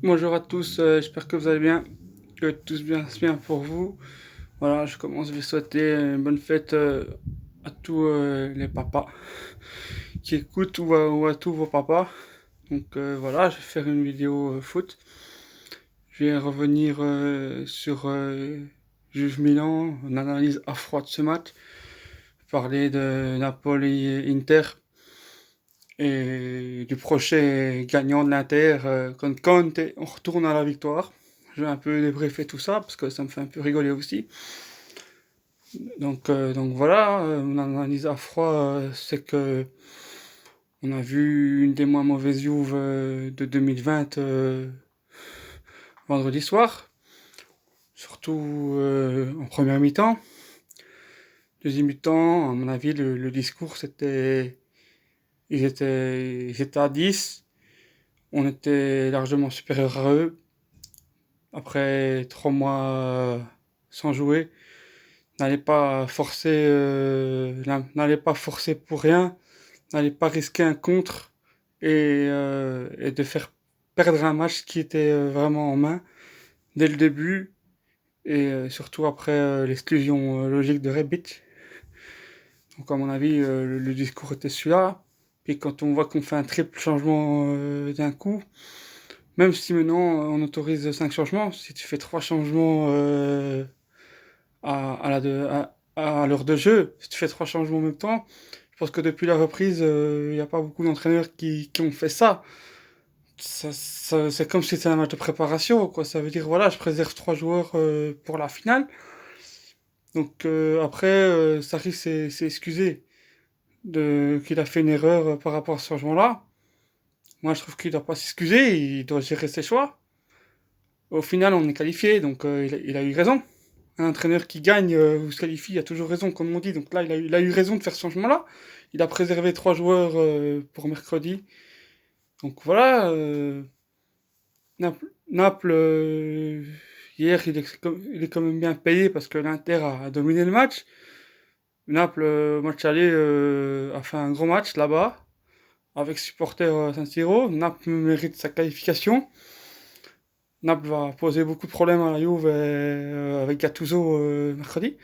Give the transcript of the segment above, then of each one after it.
Bonjour à tous, j'espère que vous allez bien, que tout se passe bien pour vous. Voilà, je commence, je vais souhaiter une bonne fête à tous les papas qui écoutent ou à tous vos papas. Donc voilà, je vais faire une vidéo foot. Je vais revenir sur Juve Milan, une analyse à froid de ce match, parler de Napoli-Inter et du prochain gagnant de l'Inter contre Conte. On retourne à la victoire. Je vais un peu débriefer tout ça parce que ça me fait un peu rigoler aussi. Donc voilà, mon analyse à froid, c'est que on a vu une des moins mauvaises Juve de 2020 vendredi soir, surtout en première mi-temps. Deuxième mi-temps, à mon avis, le discours c'était ils étaient à 10, on était largement supérieur à eux. Après 3 mois sans jouer, n'allez pas forcer pour rien, n'allez pas risquer un contre et de faire perdre un match qui était vraiment en main dès le début et surtout après l'exclusion logique de Rebic. Donc à mon avis, le discours était celui-là. Puis quand on voit qu'on fait un triple changement d'un coup, même si maintenant on autorise 5 changements, si tu fais 3 changements à l'heure de jeu, si tu fais 3 changements en même temps, je pense que depuis la reprise, il n'y a pas beaucoup d'entraîneurs qui ont fait ça. C'est comme si c'était un match de préparation, quoi. Ça veut dire, voilà, je préserve 3 joueurs pour la finale. Donc après, Sarri s'est excusé qu'il a fait une erreur par rapport à ce changement-là. Moi, je trouve qu'il ne doit pas s'excuser, il doit gérer ses choix. Au final, on est qualifié, donc il a eu raison. Un entraîneur qui gagne ou se qualifie a toujours raison, comme on dit. Donc là, il a eu raison de faire ce changement-là. Il a préservé 3 joueurs pour mercredi. Donc voilà, Naples, hier, il est quand même bien payé parce que l'Inter a dominé le match. Naples, match aller, a fait un gros match là-bas, avec supporters San-Siro. Naples mérite sa qualification. Naples va poser beaucoup de problèmes à la Juve avec Gattuso mercredi.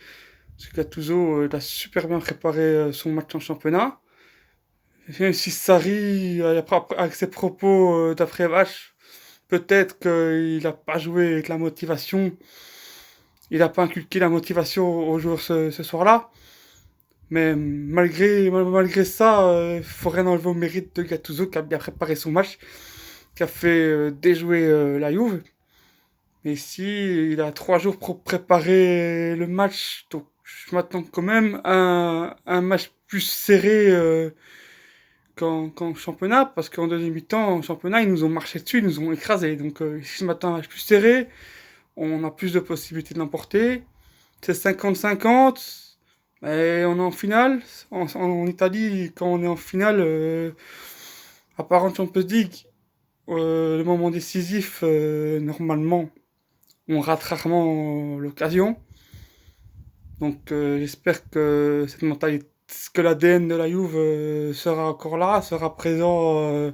Parce que Gattuso il a super bien préparé son match en championnat. Même si Sarri, avec ses propos d'après-match, peut-être qu'il n'a pas joué avec la motivation. Il n'a pas inculqué la motivation aux joueurs ce soir-là. Mais malgré ça, il faut rien enlever au mérite de Gattuso qui a bien préparé son match, qui a fait déjouer la Juve. Mais ici, il a 3 jours pour préparer le match, donc je m'attends quand même à un match plus serré qu'en championnat, parce qu'en deuxième mi-temps, en championnat, ils nous ont marché dessus, ils nous ont écrasés. Donc ici, je m'attends à un match plus serré, on a plus de possibilités de l'emporter. C'est 50-50, et on est en finale. En Italie, quand on est en finale, à part en Champions League, le moment décisif, normalement, on rate rarement l'occasion. Donc j'espère que cette mentalité, que l'ADN de la Juve sera encore là, sera présent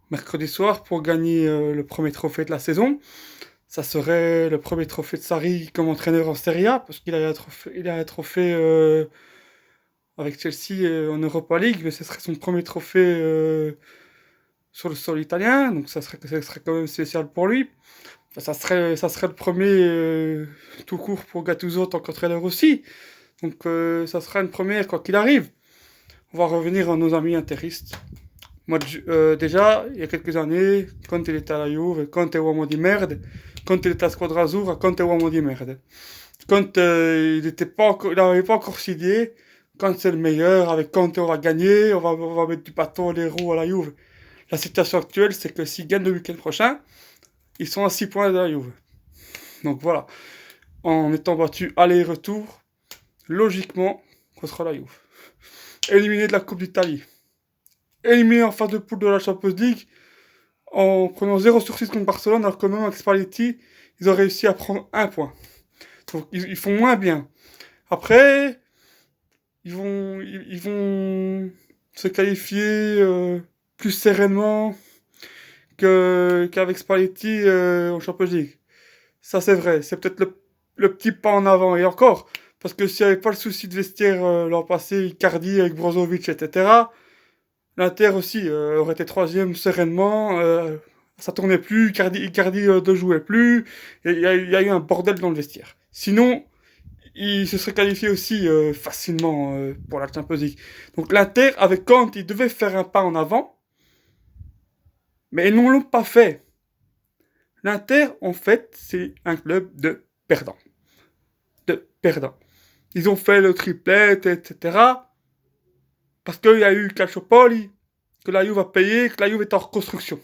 mercredi soir pour gagner le premier trophée de la saison. Ça serait le premier trophée de Sarri comme entraîneur en Serie A, parce qu'il a un trophée avec Chelsea en Europa League, mais ce serait son premier trophée sur le sol italien, donc ça serait quand même spécial pour lui. Enfin, ça serait le premier tout court pour Gattuso en tant qu'entraîneur aussi. Donc ça sera une première quoi qu'il arrive. On va revenir à nos amis interistes. Moi, déjà, il y a quelques années, quand il était à la Juve, quand uomo di merde, quand il était à Squadra Azzurra, quand uomo di merde. Quand il n'avait pas encore signé, quand c'est le meilleur, avec quand on va gagner, on va mettre du bâton dans les roues à la Juve. La situation actuelle, c'est que s'ils gagnent le week-end prochain, ils sont à 6 points de la Juve. Donc voilà, en étant battus aller-retour, logiquement, contre la Juve. Éliminé de la Coupe d'Italie. Éliminé en phase de poule de la Champions League, en prenant 0/6 contre Barcelone, alors que même avec Spalletti, ils ont réussi à prendre 1 point. Donc ils font moins bien. Après, ils vont se qualifier plus sereinement qu'avec Spalletti en Champions League. Ça, c'est vrai. C'est peut-être le petit pas en avant. Et encore, parce que s'il n'y avait pas le souci de vestiaire l'an passé, Icardi avec Brozovic, etc., l'Inter aussi aurait été troisième sereinement. Ça tournait plus, Icardi ne jouait plus. Il y a eu un bordel dans le vestiaire. Sinon, il se serait qualifié aussi facilement pour la Champions League. Donc l'Inter, avec Kant, il devait faire un pas en avant, mais ils ne l'ont pas fait. L'Inter, en fait, c'est un club de perdants. De perdants. Ils ont fait le triplet, etc. Parce qu'il y a eu Calciopoli, que la Juve a payé, que la Juve est en reconstruction.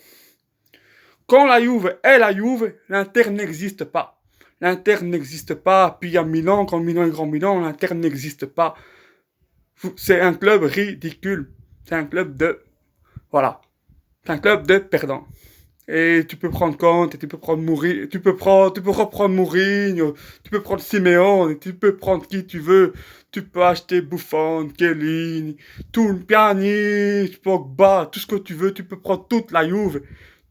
Quand la Juve est la Juve, l'Inter n'existe pas. L'Inter n'existe pas. Puis il y a Milan, quand Milan est grand Milan, l'Inter n'existe pas. C'est un club ridicule. C'est un club de... Voilà. C'est un club de perdants. Et tu peux prendre Conte, et tu peux prendre Mourinho, tu peux reprendre Mourinho, tu peux prendre Simeone, tu peux prendre qui tu veux. Tu peux acheter Buffon, Chiellini, tout le Pjanic, Pogba, tout ce que tu veux. Tu peux prendre toute la Juve.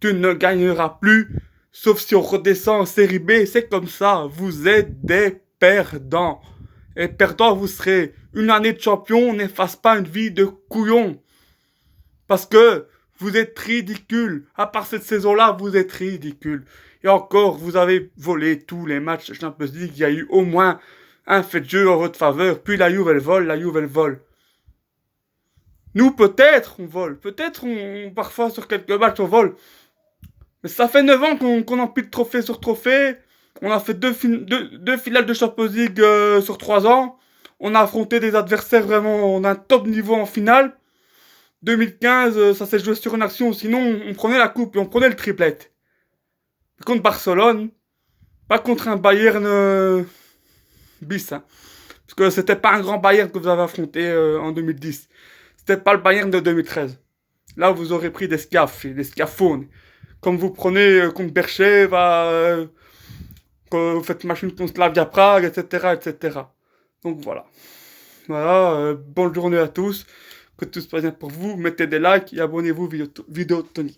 Tu ne gagneras plus, sauf si on redescend en série B. C'est comme ça. Vous êtes des perdants. Et perdants, vous serez. Une année de champion n'efface pas une vie de couillon. Parce que vous êtes ridicule. À part cette saison-là, vous êtes ridicule. Et encore, vous avez volé tous les matchs Champions League. Il y a eu au moins un fait de jeu en votre faveur. Puis la Juve, elle vole, la Juve, elle vole. Nous, peut-être, on vole. Peut-être, parfois, sur quelques matchs, on vole. Mais ça fait 9 ans qu'on empile trophée sur trophée. On a fait deux finales de Champions League sur 3 ans. On a affronté des adversaires vraiment d'un top niveau en finale. 2015, ça s'est joué sur une action. Sinon, on prenait la coupe et on prenait le triplet. Contre Barcelone, pas contre un Bayern bis. Hein. Parce que c'était pas un grand Bayern que vous avez affronté en 2010. C'était pas le Bayern de 2013. Là, vous aurez pris des scafs, des scaphones. Comme vous prenez contre Bercheva, quand vous faites machine contre Slavia Prague, etc., etc. Donc voilà. Voilà, bonne journée à tous. Que tout se passe bien pour vous. Mettez des likes et abonnez-vous vidéo Tony.